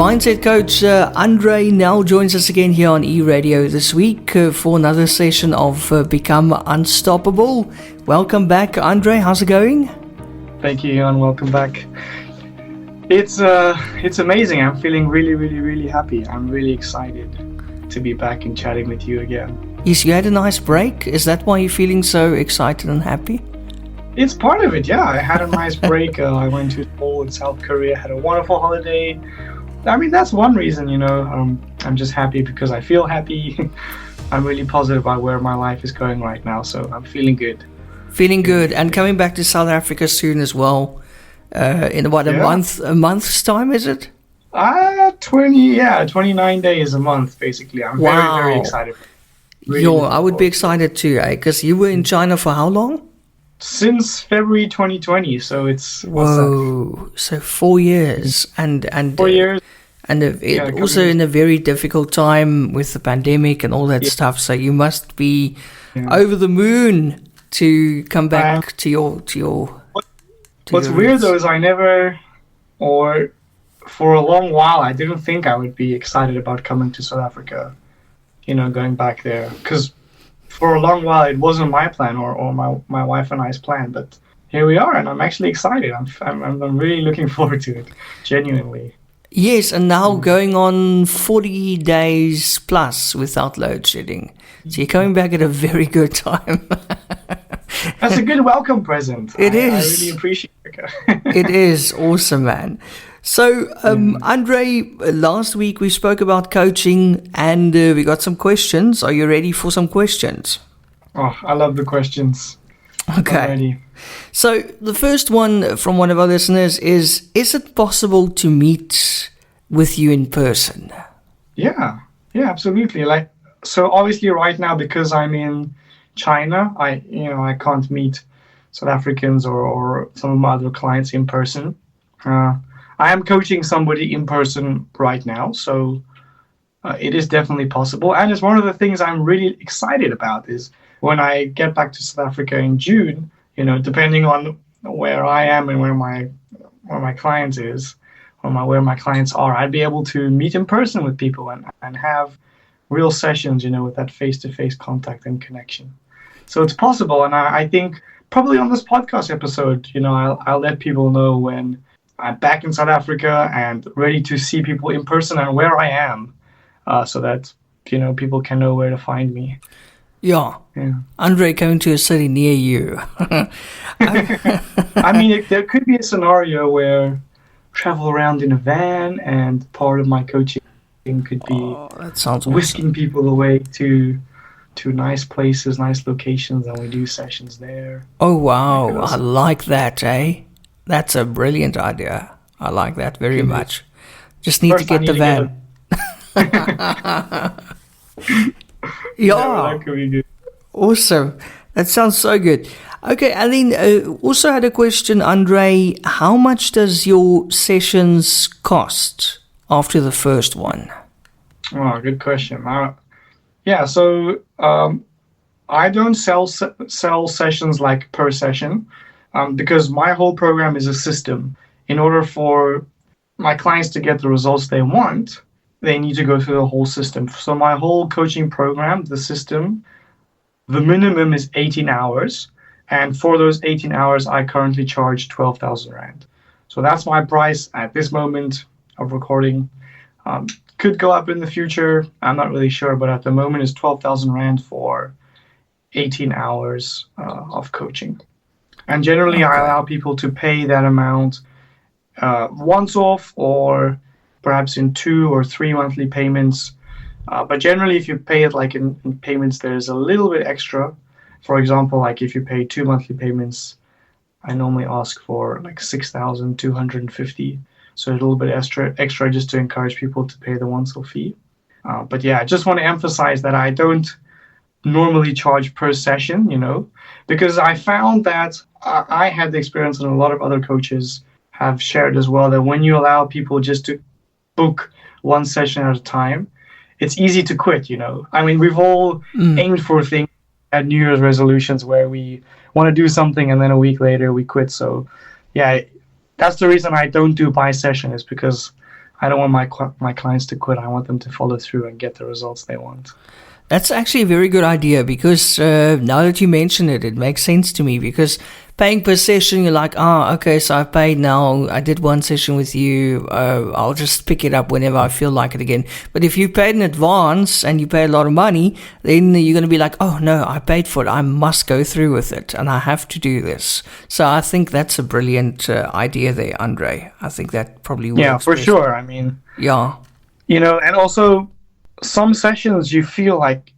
Mindset coach Andre Nel joins us again here on eRadio this week for another session of Become Unstoppable. Welcome back, Andre. How's it going? Thank you, Jan. Welcome back. It's amazing. I'm feeling really happy. I'm really excited to be back and chatting with you again. Yes, you had a nice break. Is that why you're feeling so excited and happy? It's part of it, yeah. I had a nice break. I went to school in South Korea, had a wonderful holiday. I mean, that's one reason, I'm just happy because I feel happy. I'm really positive about where my life is going right now, so I'm feeling good. Feeling good, and coming back to South Africa soon as well. In about a month's time, is it? 29 days, a month, basically. I'm very excited. Really I would be excited too, because you were in China for how long? Since February 2020, so it's... Whoa, so 4 years. And 4 years. And also in a very difficult time with the pandemic and all that stuff, so you must be over the moon to come back to your What's weird though is for a long while, I didn't think I would be excited about coming to South Africa, going back there. Because for a long while, it wasn't my plan or my wife and I's plan. But here we are, and I'm actually excited. I'm really looking forward to it, genuinely. Yes, and now going on 40 days plus without load shedding. So you're coming back at a very good time. That's a good welcome present. It is. I really appreciate it. It is awesome, man. So, Andre, last week we spoke about coaching and we got some questions. Are you ready for some questions? Oh, I love the questions. Okay. I'm ready. So, the first one from one of our listeners is it possible to meet with you in person? Yeah, absolutely. So obviously right now, because I'm in China, I can't meet South Africans or some of my other clients in person. I am coaching somebody in person right now, so it is definitely possible. And it's one of the things I'm really excited about is when I get back to South Africa in June, depending on where I am and where my client is, where my clients are, I'd be able to meet in person with people and have real sessions, with that face-to-face contact and connection. So it's possible, and I think probably on this podcast episode, I'll let people know when I'm back in South Africa and ready to see people in person and where I am, so that people can know where to find me. Yeah. Andre coming to a city near you. I mean, there could be a scenario where travel around in a van, and part of my coaching could be that sounds whisking awesome. people away to nice places, nice locations, and we do sessions there. Oh, wow. I like that, eh? That's a brilliant idea. I like that very much. Just need to get the van. Yeah, that could be good. Awesome. That sounds so good. Okay, and then also had a question, Andre. How much does your sessions cost after the first one? Oh, good question. So I don't sell sessions like per session because my whole program is a system. In order for my clients to get the results they want, they need to go through the whole system. So my whole coaching program, the system, the minimum is 18 hours. And for those 18 hours, I currently charge 12,000 Rand. So that's my price at this moment of recording. Could go up in the future. I'm not really sure, but at the moment it's 12,000 Rand for 18 hours of coaching. And generally, I allow people to pay that amount once off or perhaps in 2 or 3 monthly payments. But generally, if you pay it like in payments, there's a little bit extra. For example, like if you pay 2 monthly payments, I normally ask for like 6,250. So a little bit extra just to encourage people to pay the once-off fee. But yeah, I just want to emphasize that I don't normally charge per session, because I found that I had the experience, and a lot of other coaches have shared as well, that when you allow people just to book one session at a time, it's easy to quit, I mean, we've all aimed for things at New Year's resolutions where we want to do something and then a week later we quit. So yeah, that's the reason I don't do by session, is because I don't want my clients to quit. I want them to follow through and get the results they want. That's actually a very good idea because now that you mention it, it makes sense to me because paying per session, you're like, okay, so I've paid now. I did one session with you. I'll just pick it up whenever I feel like it again. But if you paid in advance and you pay a lot of money, then you're going to be like, oh, no, I paid for it. I must go through with it and I have to do this. So I think that's a brilliant idea there, Andre. I think that probably works. Yeah, for sure. I mean, yeah. And also some sessions you feel like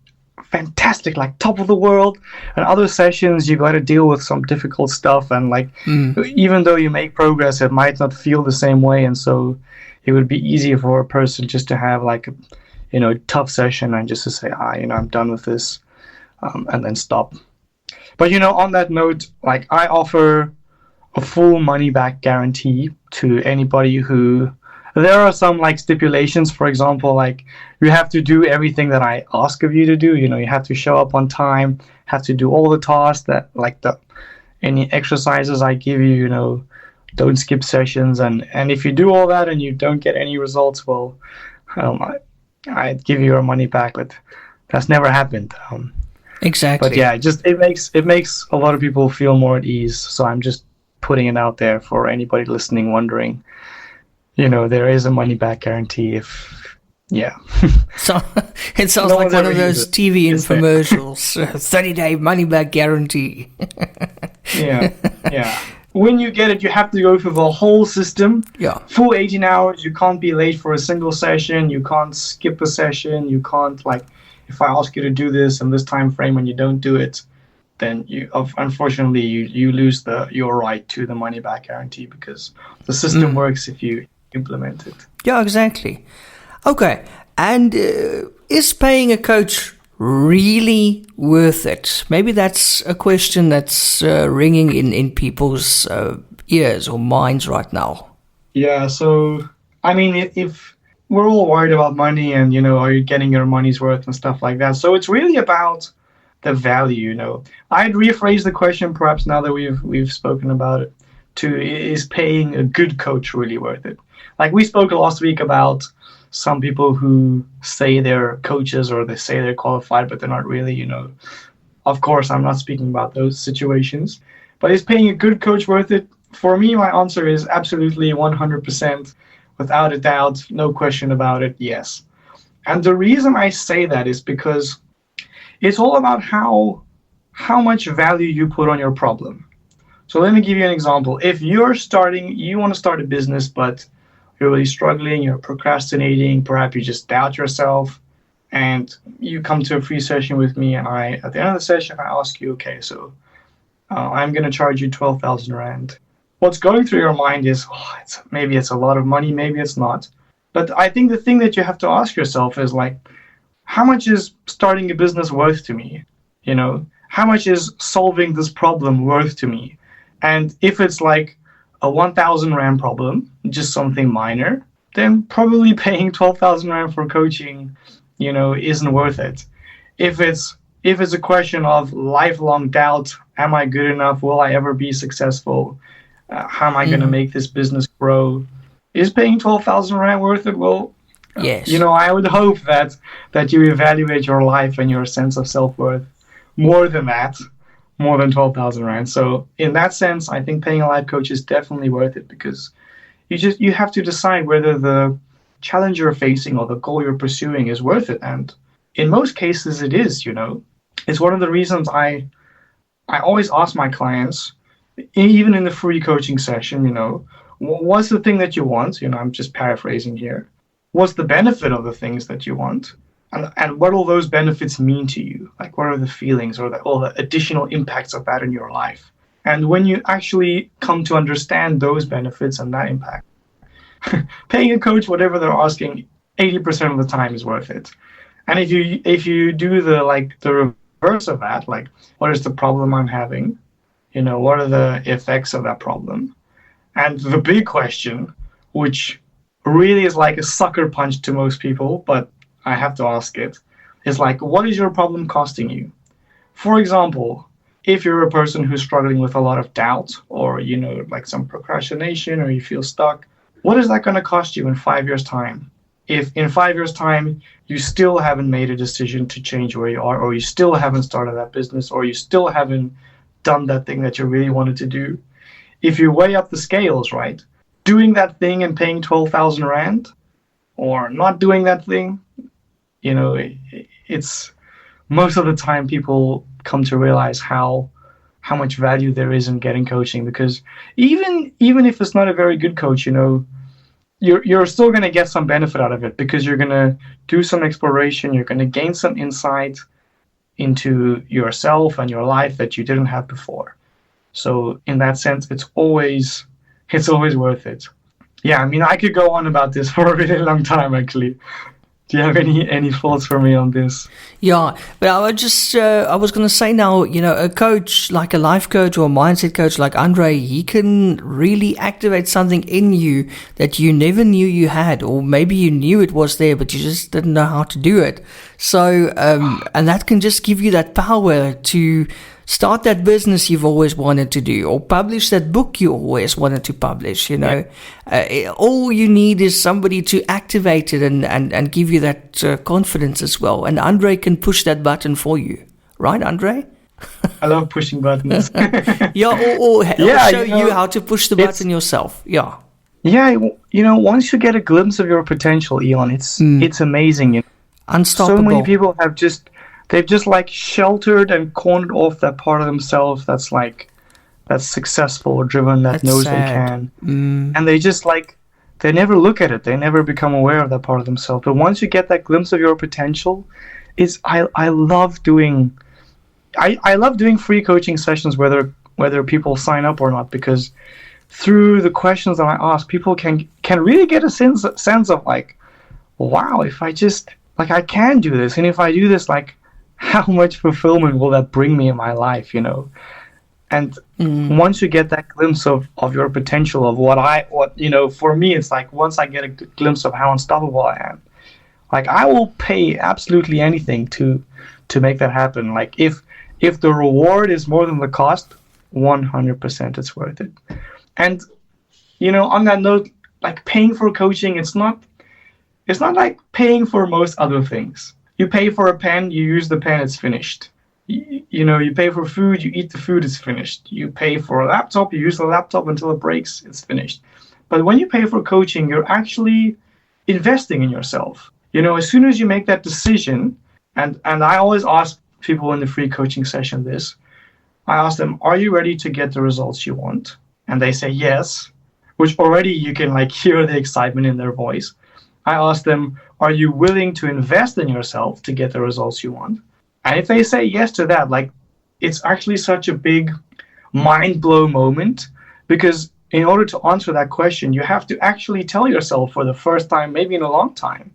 fantastic, like top of the world, and other sessions you got to deal with some difficult stuff, and like even though you make progress, it might not feel the same way, and so it would be easier for a person just to have like a tough session and just to say I'm done with this, and then stop. But on that note, like I offer a full money back guarantee to anybody who. There are some like stipulations, for example, like you have to do everything that I ask of you to do. You have to show up on time, have to do all the tasks that like any exercises I give you, don't skip sessions. And if you do all that and you don't get any results, well, I'd give you your money back, but that's never happened. Exactly. But yeah, it makes a lot of people feel more at ease. So I'm just putting it out there for anybody listening, wondering. There is a money-back guarantee So it sounds like one of those TV infomercials, 30-day money-back guarantee. Yeah. When you get it, you have to go through the whole system. Yeah. Full 18 hours. You can't be late for a single session. You can't skip a session. You can't, if I ask you to do this in this time frame and you don't do it, then unfortunately you lose your right to the money-back guarantee because the system works if you implement it. Yeah, exactly. Okay, and is paying a coach really worth it? Maybe that's a question that's ringing in people's ears or minds right now. Yeah, so I mean, if we're all worried about money and are you getting your money's worth and stuff like that, so it's really about the value. I'd rephrase the question perhaps now that we've spoken about it to, is paying a good coach really worth it? Like we spoke last week about some people who say they're coaches or they say they're qualified, but they're not really, Of course, I'm not speaking about those situations. But is paying a good coach worth it? For me, my answer is absolutely 100%, without a doubt, no question about it, yes. And the reason I say that is because it's all about how much value you put on your problem. So let me give you an example. If you want to start a business, but you're really struggling, you're procrastinating, perhaps you just doubt yourself, and you come to a free session with me, and at the end of the session, I ask you, okay, so I'm going to charge you 12,000 Rand. What's going through your mind is, maybe it's a lot of money, maybe it's not. But I think the thing that you have to ask yourself is how much is starting a business worth to me? How much is solving this problem worth to me? And if it's like a 1,000 Rand problem, just something minor, then probably paying 12,000 Rand for coaching, isn't worth it. If it's a question of lifelong doubt, am I good enough? Will I ever be successful? How am I going to make this business grow? Is paying 12,000 Rand worth it? Well, yes. I would hope that you evaluate your life and your sense of self-worth more than 12,000 Rand. So in that sense, I think paying a life coach is definitely worth it because you have to decide whether the challenge you're facing or the goal you're pursuing is worth it. And in most cases, it is, It's one of the reasons I always ask my clients, even in the free coaching session, what's the thing that you want? I'm just paraphrasing here. What's the benefit of the things that you want? And what will those benefits mean to you? Like, what are the feelings or the additional impacts of that in your life? And when you actually come to understand those benefits and that impact, paying a coach, whatever they're asking, 80% of the time is worth it. And if you do the reverse of that, like, what is the problem I'm having? What are the effects of that problem? And the big question, which really is like a sucker punch to most people, but I have to ask it, is what is your problem costing you? For example, if you're a person who's struggling with a lot of doubt or, some procrastination or you feel stuck, what is that going to cost you in 5 years' time? If in 5 years' time you still haven't made a decision to change where you are, or you still haven't started that business, or you still haven't done that thing that you really wanted to do, if you weigh up the scales, right, doing that thing and paying 12,000 Rand, or not doing that thing, it's most of the time people come to realize how much value there is in getting coaching, because even if it's not a very good coach, you're still going to get some benefit out of it, because you're going to do some exploration, you're going to gain some insight into yourself and your life that you didn't have before. So in that sense, it's always worth it. Yeah, I mean, I could go on about this for a really long time, actually. Do you have any thoughts for me on this? Yeah, but I was going to say now, a coach, like a life coach or a mindset coach like Andre, he can really activate something in you that you never knew you had, or maybe you knew it was there, but you just didn't know how to do it. So, and that can just give you that power to start that business you've always wanted to do, or publish that book you always wanted to publish. All you need is somebody to activate it and give you that confidence as well. And Andre can push that button for you, right, Andre? I love pushing buttons. Yeah, or show you how to push the button yourself. Yeah. Yeah, once you get a glimpse of your potential, Elon, it's amazing. Unstoppable. So many people they've just like sheltered and cornered off that part of themselves that's successful or driven, that knows sad. They can. And they just they never look at it. They never become aware of that part of themselves. But once you get that glimpse of your potential, I love doing free coaching sessions, whether people sign up or not, because through the questions that I ask, people can really get a sense of wow, if I just I can do this, and if I do this, how much fulfillment will that bring me in my life, And once you get that glimpse of your potential, of for me, it's once I get a glimpse of how unstoppable I am, I will pay absolutely anything to make that happen. If the reward is more than the cost, 100% it's worth it. And, on that note, paying for coaching, it's not like paying for most other things. You pay for a pen, you use the pen, it's finished. You pay for food, you eat the food, it's finished. You pay for a laptop, you use the laptop until it breaks, it's finished. But when you pay for coaching, you're actually investing in yourself. As soon as you make that decision, and I always ask people in the free coaching session this, I ask them, are you ready to get the results you want? And they say yes, which already you can hear the excitement in their voice. I ask them, are you willing to invest in yourself to get the results you want? And if they say yes to that, it's actually such a big mind blow moment, because in order to answer that question, you have to actually tell yourself for the first time, maybe in a long time,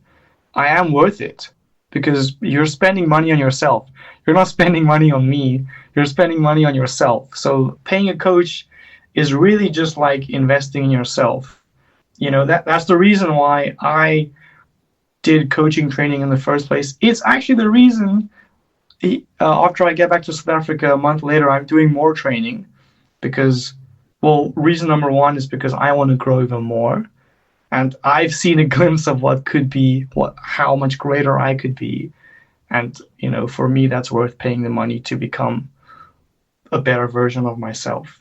I am worth it, because you're spending money on yourself. You're not spending money on me. You're spending money on yourself. So paying a coach is really just like investing in yourself. That's the reason why I did coaching training in the first place. It's actually the reason after I get back to South Africa a month later, I'm doing more training, because, reason number one is because I want to grow even more. And I've seen a glimpse of what could be, how much greater I could be. And, for me, that's worth paying the money to become a better version of myself.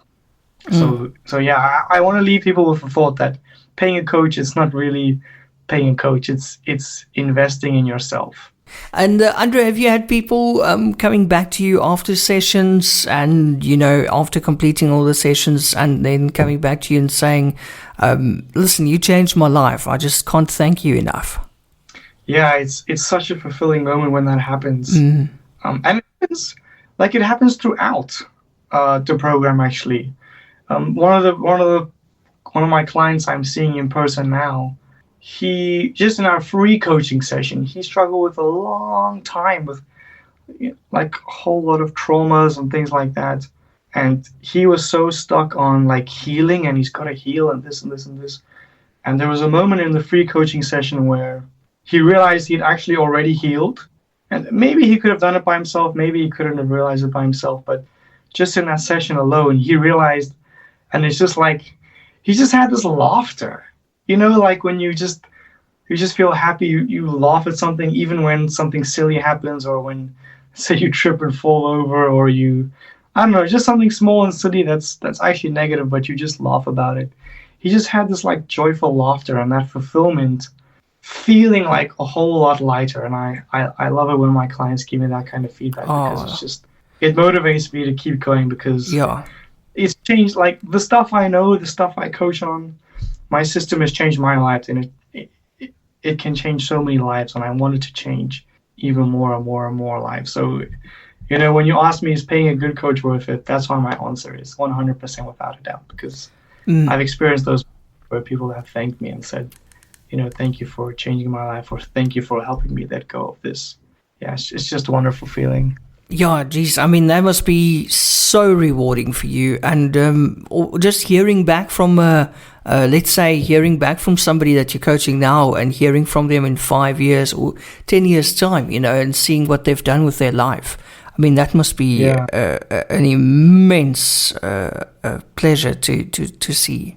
So yeah, I want to leave people with the thought that paying a coach is not really paying a coach. It's investing in yourself. And Andre, have you had people coming back to you after sessions and, after completing all the sessions, and then coming back to you and saying, listen, you changed my life. I just can't thank you enough. Yeah, it's such a fulfilling moment when that happens. And it happens throughout the program, actually. One of my clients I'm seeing in person now, he, just in our free coaching session, he struggled with a long time with a whole lot of traumas and things like that. And he was so stuck on healing, and he's got to heal and this and this and this. And there was a moment in the free coaching session where he realized he'd actually already healed. And maybe he could have done it by himself. Maybe he couldn't have realized it by himself. But just in that session alone, he realized, and it's just he just had this laughter. like when you just feel happy, you laugh at something, even when something silly happens, or when, say, you trip and fall over, or I don't know, just something small and silly that's actually negative, but you just laugh about it. He just had this like joyful laughter and that fulfillment, feeling like a whole lot lighter. And I love it when my clients give me that kind of feedback, because it motivates me to keep going, because it's changed, like the stuff I know, the stuff I coach on, my system has changed my life, and it can change so many lives, and I wanted to change even more and more and more lives. So, when you ask me, is paying a good coach worth it? That's why my answer is 100% without a doubt, because I've experienced those where people have thanked me and said, thank you for changing my life, or thank you for helping me let go of this. Yeah, it's just a wonderful feeling. Yeah, geez, I mean, that must be so rewarding for you. And just hearing back from, let's say, hearing back from somebody that you're coaching now, and hearing from them in 5 years or 10 years' time, and seeing what they've done with their life. I mean, that must be an immense pleasure to see.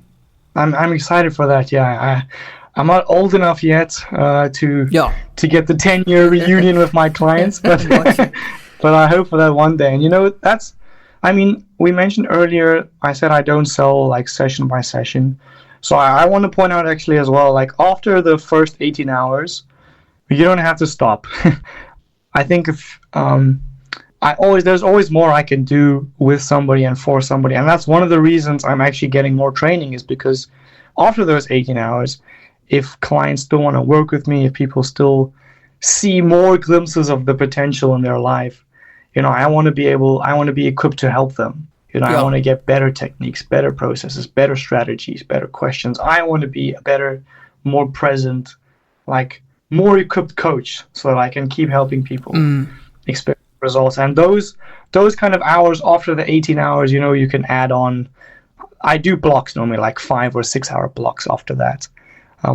I'm excited for that. Yeah, I'm not old enough yet to get the 10-year reunion with my clients, but but I hope for that one day. And we mentioned earlier, I said I don't sell like session by session. So I want to point out actually as well, like after the first 18 hours, you don't have to stop. I think if there's always more I can do with somebody and for somebody. And that's one of the reasons I'm actually getting more training, is because after those 18 hours, if clients still want to work with me, if people still see more glimpses of the potential in their life, I want to be equipped to help them. I want to get better techniques, better processes, better strategies, better questions. I want to be a better, more present, like more equipped coach, so that I can keep helping people experience results. And those kind of hours after the 18 hours, you can add on. I do blocks normally, like 5 or 6 hour blocks after that,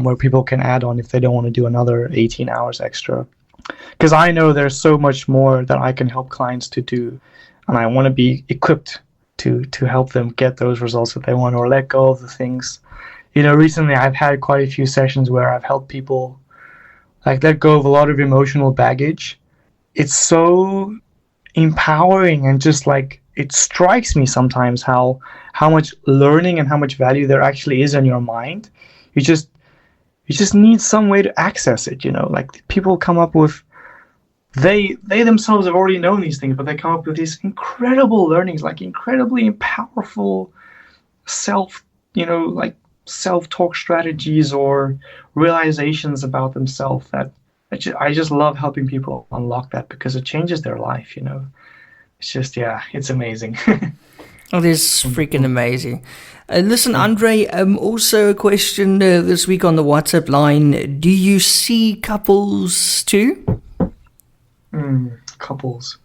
where people can add on if they don't want to do another 18 hours extra. Because I know there's so much more that I can help clients to do, and I want to be equipped to help them get those results that they want, or let go of the things. Recently I've had quite a few sessions where I've helped people like let go of a lot of emotional baggage. It's so empowering, and just like it strikes me sometimes how much learning and how much value there actually is in your mind. You just need some way to access it, like people come up with, they themselves have already known these things, but they come up with these incredible learnings, like incredibly powerful self-talk strategies or realizations about themselves that I just love helping people unlock that, because it changes their life, It's just, it's amazing. Oh, this is freaking amazing. Listen, Andre, also a question this week on the WhatsApp line. Do you see couples too? Couples.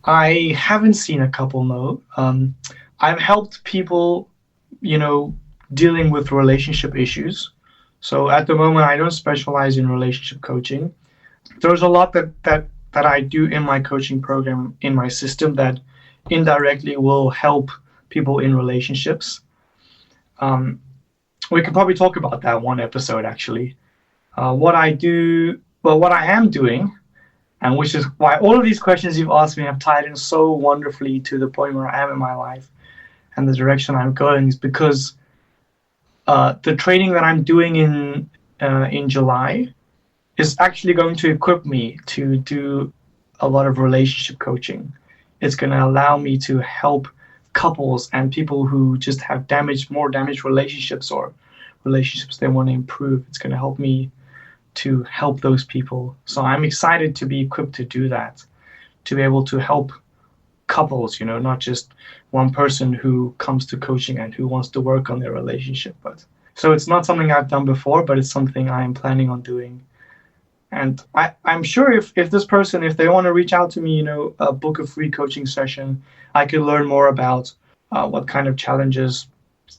I haven't seen a couple, no. I've helped people, dealing with relationship issues. So at the moment, I don't specialize in relationship coaching. There's a lot that I do in my coaching program, in my system, that indirectly will help people in relationships. We could probably talk about that one episode, actually. What I am doing, and which is why all of these questions you've asked me have tied in so wonderfully to the point where I am in my life and the direction I'm going, is because the training that I'm doing in July is actually going to equip me to do a lot of relationship coaching. It's going to allow me to help couples and people who just have more damaged relationships, or relationships they want to improve. It's going to help me to help those people. So I'm excited to be equipped to do that, to be able to help couples, not just one person who comes to coaching and who wants to work on their relationship. So it's not something I've done before, but it's something I am planning on doing. And I'm sure if this person, if they want to reach out to me, book a free coaching session, I could learn more about what kind of challenges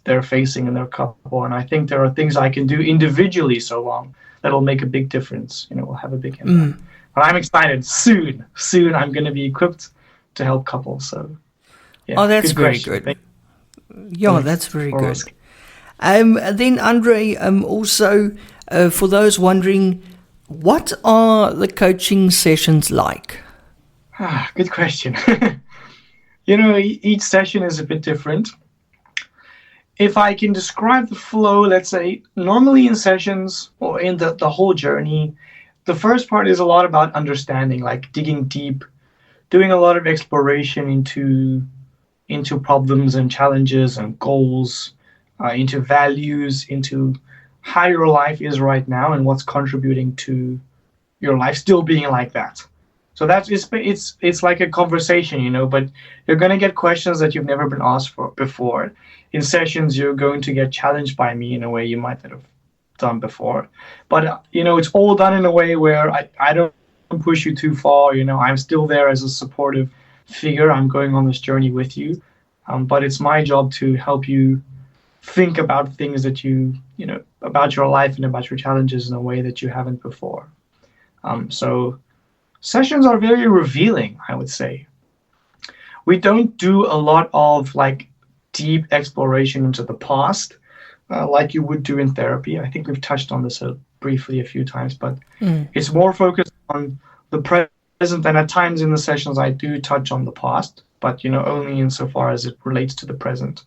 they're facing in their couple. And I think there are things I can do individually so long that'll make a big difference, will have a big impact. But I'm excited. Soon I'm going to be equipped to help couples. So, that's very good. Yeah, that's very good. Then, Andre, also for those wondering, what are the coaching sessions like? Good question. Each session is a bit different. If I can describe the flow, let's say, normally in sessions or in the whole journey, the first part is a lot about understanding, like digging deep, doing a lot of exploration into problems and challenges and goals, into values, into how your life is right now and what's contributing to your life still being like that. So it's like a conversation, but you're going to get questions that you've never been asked for before. In sessions, you're going to get challenged by me in a way you might not have done before. But, it's all done in a way where I don't push you too far. I'm still there as a supportive figure. I'm going on this journey with you. But it's my job to help you think about things that about your life and about your challenges in a way that you haven't before. So sessions are very revealing, I would say. We don't do a lot of deep exploration into the past like you would do in therapy. I think we've touched on this briefly a few times, but it's more focused on the present, and at times in the sessions I do touch on the past, but only insofar as it relates to the present.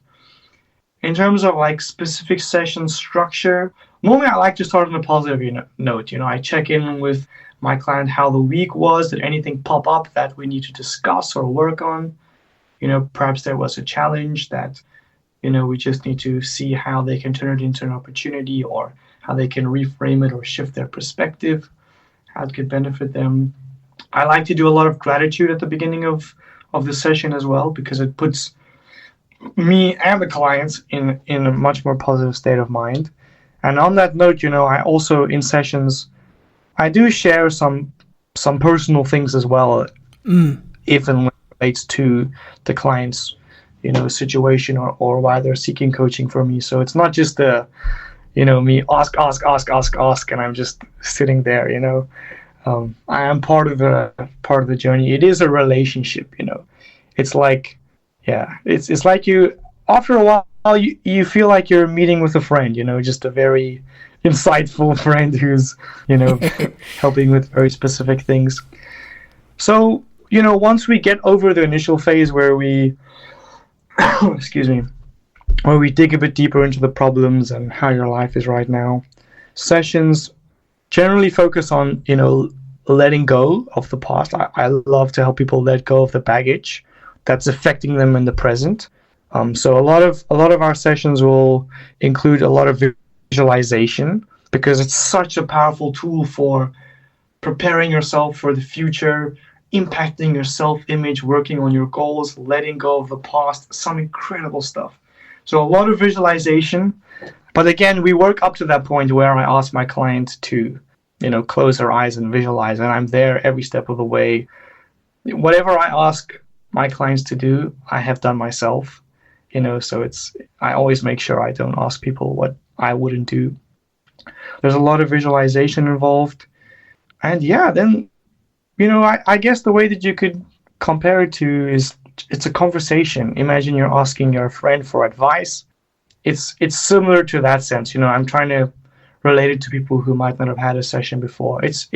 In terms of specific session structure, normally I like to start on a positive note. I check in with my client how the week was. Did anything pop up that we need to discuss or work on? Perhaps there was a challenge that, we just need to see how they can turn it into an opportunity, or how they can reframe it or shift their perspective, how it could benefit them. I like to do a lot of gratitude at the beginning of the session as well, because it puts me and the clients in a much more positive state of mind. And on that note, I also in sessions, I do share some personal things as well, if and when it relates to the client's, situation or why they're seeking coaching from me. So it's not just me ask, and I'm just sitting there. I am part of the journey. It is a relationship. It's like, it's like you, after a while, you feel like you're meeting with a friend. Just a very insightful friend who's helping with very specific things. So once we get over the initial phase where we where we dig a bit deeper into the problems and how your life is right now, sessions generally focus on letting go of the past. I love to help people let go of the baggage that's affecting them in the present. So a lot of our sessions will include a lot of visualization, because it's such a powerful tool for preparing yourself for the future, impacting your self-image, working on your goals, letting go of the past, some incredible stuff. So a lot of visualization. But again, we work up to that point where I ask my client to, close their eyes and visualize, and I'm there every step of the way. Whatever I ask my clients to do, I have done myself. So I always make sure I don't ask people what I wouldn't do. There's a lot of visualization involved. And then, I guess the way that you could compare it to is it's a conversation. Imagine you're asking your friend for advice. It's similar to that sense. I'm trying to relate it to people who might not have had a session before. It's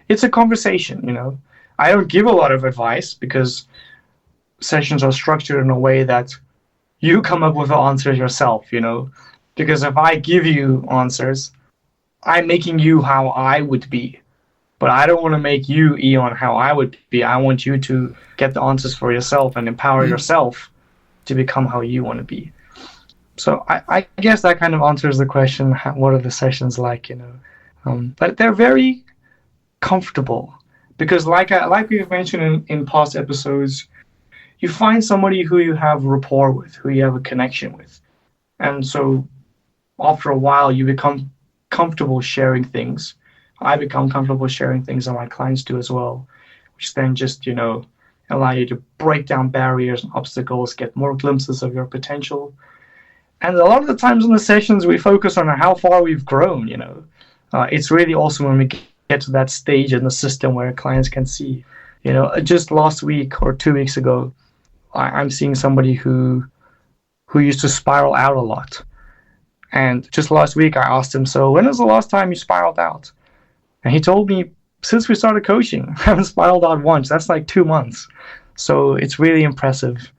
a conversation, I don't give a lot of advice, because sessions are structured in a way that you come up with the answers yourself, because if I give you answers, I'm making you how I would be. But I don't want to make you, Eon, how I would be. I want you to get the answers for yourself and empower yourself to become how you want to be. So I guess that kind of answers the question, what are the sessions like, But they're very comfortable, because like we've mentioned in past episodes, you find somebody who you have rapport with, who you have a connection with. And so after a while, you become comfortable sharing things. I become comfortable sharing things that my clients do as well, which then just, allow you to break down barriers and obstacles, get more glimpses of your potential. And a lot of the times in the sessions, we focus on how far we've grown, It's really awesome when we get to that stage in the system where clients can see, just last week or 2 weeks ago, I'm seeing somebody who used to spiral out a lot. And just last week, I asked him, so when was the last time you spiraled out? And he told me, since we started coaching, I haven't spiraled out once. That's like 2 months. So it's really impressive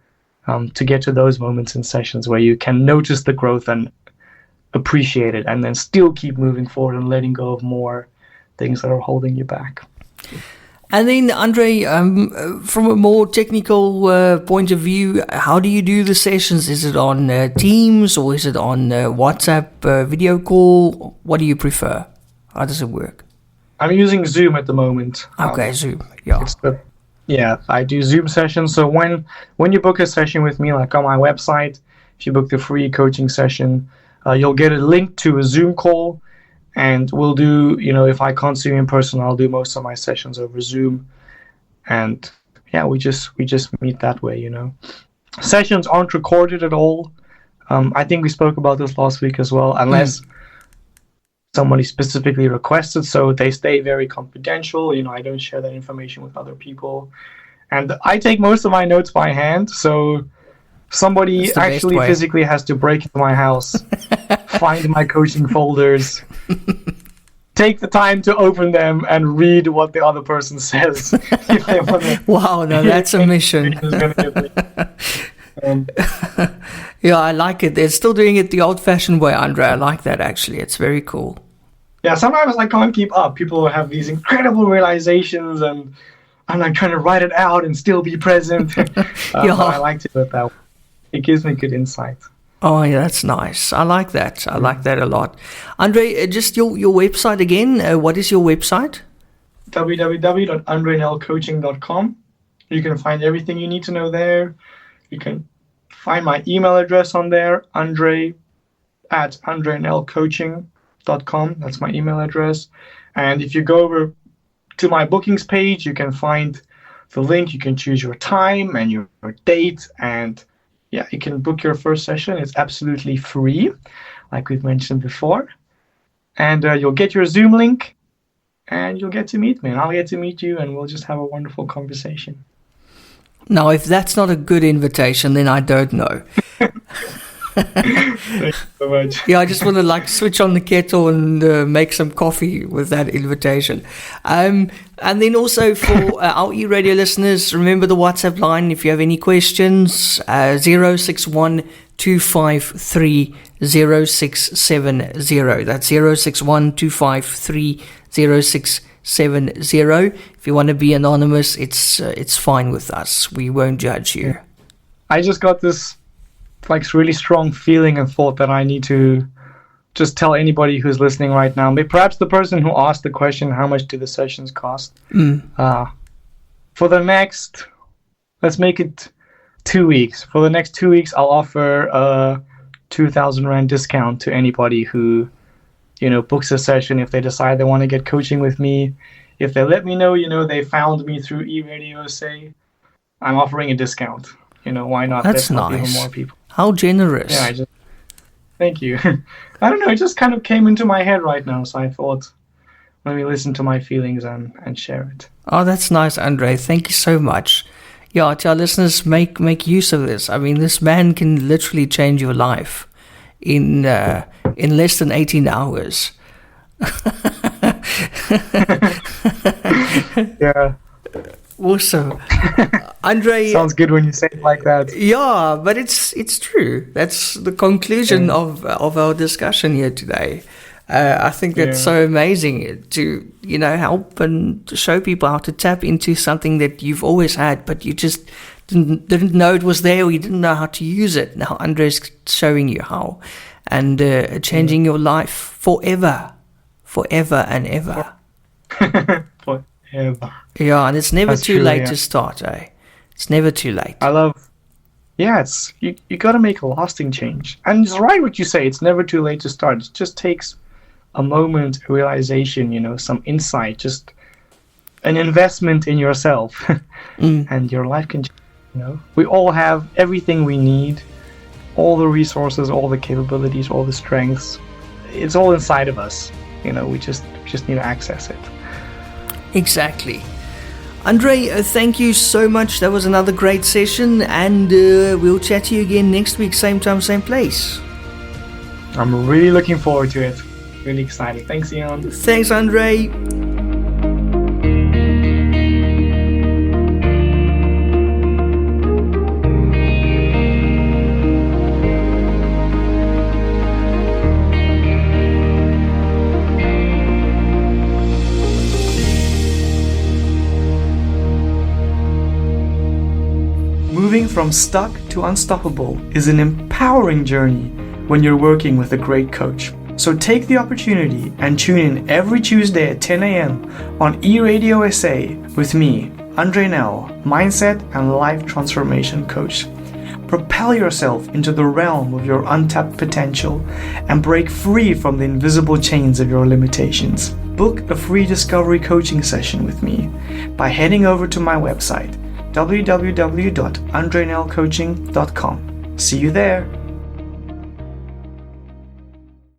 to get to those moments in sessions where you can notice the growth and appreciate it, and then still keep moving forward and letting go of more things that are holding you back. And then, Andre, from a more technical point of view, how do you do the sessions? Is it on Teams, or is it on WhatsApp video call? What do you prefer? How does it work? I'm using Zoom at the moment. Okay, Zoom. Yeah. I do Zoom sessions. So when you book a session with me, like on my website, if you book the free coaching session, you'll get a link to a Zoom call. And we'll do, if I can't see you in person, I'll do most of my sessions over Zoom. And yeah, we just meet that way, Sessions aren't recorded at all. I think we spoke about this last week as well, unless somebody specifically requested. So they stay very confidential. I don't share that information with other people. And I take most of my notes by hand. So somebody actually physically has to break into my house, find my coaching folders, take the time to open them and read what the other person says. If they want to. Wow, no, that's a mission. Yeah, I like it. They're still doing it the old-fashioned way, Andre. I like that, actually. It's very cool. Yeah, sometimes I can't keep up. People have these incredible realizations, and I'm like trying to write it out and still be present. I like to do it that way. It gives me good insight. Oh, yeah, that's nice. I like that. I like that a lot. Andre, just your website again. What is your website? www.andrenelcoaching.com. You can find everything you need to know there. You can find my email address on there, andre@andrenelcoaching.com. That's my email address. And if you go over to my bookings page, you can find the link. You can choose your time and your date, and yeah, you can book your first session. It's absolutely free, like we've mentioned before. And you'll get your Zoom link, and you'll get to meet me, and I'll get to meet you, and we'll just have a wonderful conversation. Now, if that's not a good invitation, then I don't know. Thank you so much. Yeah, I just want to switch on the kettle and make some coffee with that invitation. And then also for our eRadio listeners, remember the WhatsApp line if you have any questions, 061-253-0670. That's 061-253-0670. If you want to be anonymous, it's fine with us. We won't judge you. I just got this really strong feeling and thought that I need to just tell anybody who's listening right now, perhaps the person who asked the question, how much do the sessions cost? For the next, let's make it 2 weeks. For the next 2 weeks, I'll offer a 2,000 Rand discount to anybody who, books a session. If they decide they want to get coaching with me, if they let me know, they found me through eRadio, say, I'm offering a discount. Why not? That's nice. Even more people. How generous. Yeah, thank you. I don't know, it just kind of came into my head right now, so I thought, let me listen to my feelings and share it. Oh, that's nice, Andre. Thank you so much. Yeah, to our listeners, make use of this. I mean, this man can literally change your life in less than 18 hours. Yeah. Awesome. Andre, sounds good when you say it like that. Yeah, but it's true. That's the conclusion of our discussion here today. I think that's so amazing to help and to show people how to tap into something that you've always had, but you just didn't know it was there, or you didn't know how to use it. Now Andre's showing you how, and changing your life forever and ever. Forever. Yeah, and it's never too late to start, eh? It's never too late. It's you got to make a lasting change. And it's right what you say, it's never too late to start. It just takes a moment, a realization, some insight, just an investment in yourself. And your life can change, We all have everything we need, all the resources, all the capabilities, all the strengths. It's all inside of us. We just need to access it. Exactly. Andre, thank you so much. That was another great session, and we'll chat to you again next week, same time, same place. I'm really looking forward to it. Really excited. Thanks, Ian. Thanks, Andre. Moving from stuck to unstoppable is an empowering journey when you're working with a great coach. So take the opportunity and tune in every Tuesday at 10 a.m. on eRadio SA with me, Andre Nel, Mindset and Life Transformation Coach. Propel yourself into the realm of your untapped potential and break free from the invisible chains of your limitations. Book a free discovery coaching session with me by heading over to my website, www.andrenelcoaching.com. See you there.